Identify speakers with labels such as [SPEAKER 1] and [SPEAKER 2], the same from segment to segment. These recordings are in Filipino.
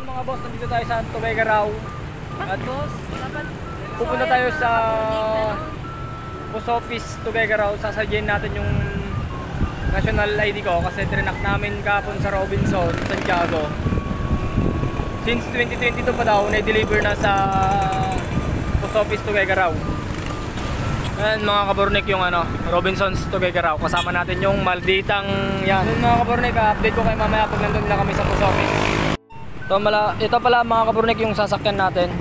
[SPEAKER 1] mga boss, nandito tayo sa Tuguegarao. At
[SPEAKER 2] boss, dapat
[SPEAKER 1] pupunta tayo sa post office Tuguegarao. Sasadyain natin yung national ID ko kasi trinak namin kapon sa Robinson, Santiago. Since 2022 pa daw, na-deliver na sa post office Tuguegarao. Ayan mga kabornik yung Robinsons Tuguegarao. Kasama natin yung malditang yan. Yung mga kabornik, update ko kayo mamaya pag nandun na kami sa post office. Ito pala mga kabornik yung sasakyan natin.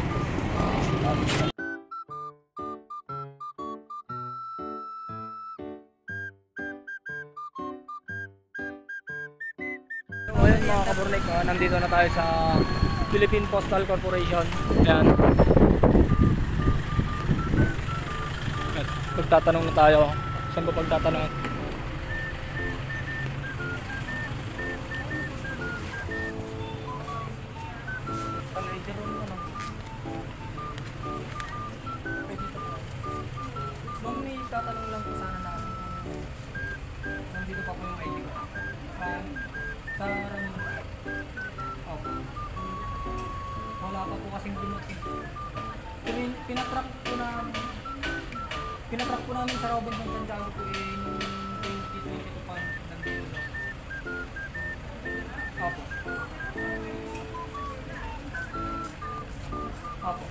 [SPEAKER 1] So ayun mga kabornik, nandito na tayo sa Philippine Postal Corporation. Ayan. Pagtatanong na tayo. Saan ba pagtatanong? Ma'am, may tatanong lang po sana namin kung nandito pa po yung ID ko. Sa wala pa po kasing binot eh. Pinatrack po namin sa Robinson Santiago po noong 2022 pa nandito daw. Opo. Opo.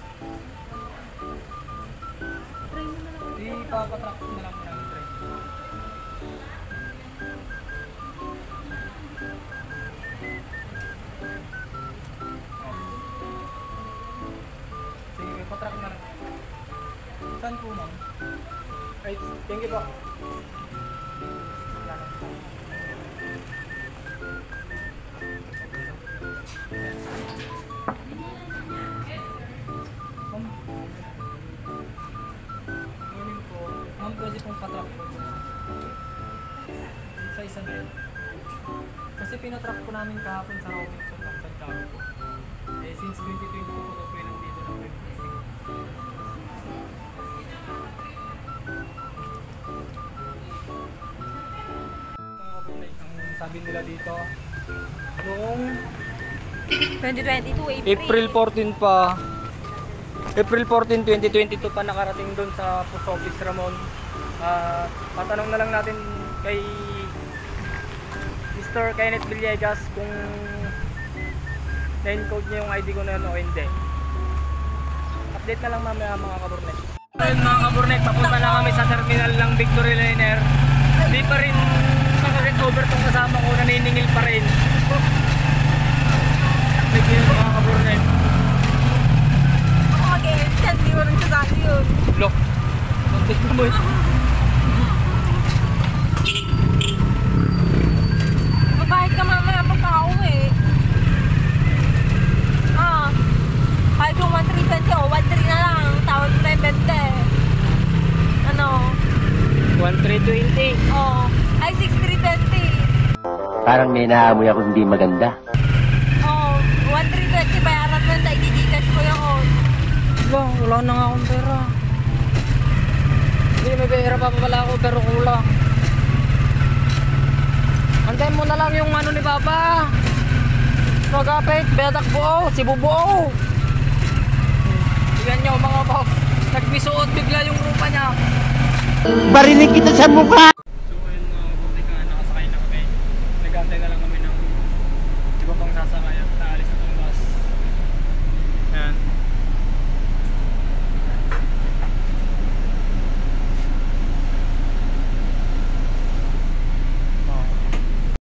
[SPEAKER 2] try mo na lang.
[SPEAKER 1] Ipapatrack na lang po namin try. Sige, ipatrack na lang. Saan po ma'am? Ay, thank you po. Ma'am, pwede pong patrack po sa isang red. Kasi pinatrack po namin kahapon sa Robinson ng Santiago po. Since 2020 po po nandito na po. Sabi nila dito noong
[SPEAKER 2] 2022
[SPEAKER 1] April 14 pa. April 14, 2022 pa nakarating doon sa post office Ramon. Patanong na lang natin kay Mr. Kenneth Villegas kung na-encode niya yung ID ko na yun o hindi. Update na lang mamaya mga kaburnet. Ayun mga kaburnet, papunta na kami sa terminal ng Victory Liner. Hindi pa rin recover tong kasama ko, naniningil pa rin. Bigyan mga kaburnet.
[SPEAKER 2] Ako mag-e-extend, di mo rin sasali yun.
[SPEAKER 1] Look, content mo mo.
[SPEAKER 2] Mabahit ka mamaya pagka-uwi. Kahit yung 1,320 o 1,3 na lang, tawag mo na yung 20. Ano?
[SPEAKER 1] 1,320.
[SPEAKER 2] Oo. Ay, 6,320.
[SPEAKER 3] Parang may naamoy ako hindi maganda.
[SPEAKER 2] Oo. 1,320, bayaran mo yung i-Gcash ko yun.
[SPEAKER 1] Wala na nga akong pera. Hindi, may pera pa pala ako pero kulang. Antayin mo na lang yung ni Papa. Magapit, bedak buo, sibubuo. Tignan nyo mga boss. Nagmisuot bigla yung rupa niya.
[SPEAKER 3] Barinig kita sa mukha!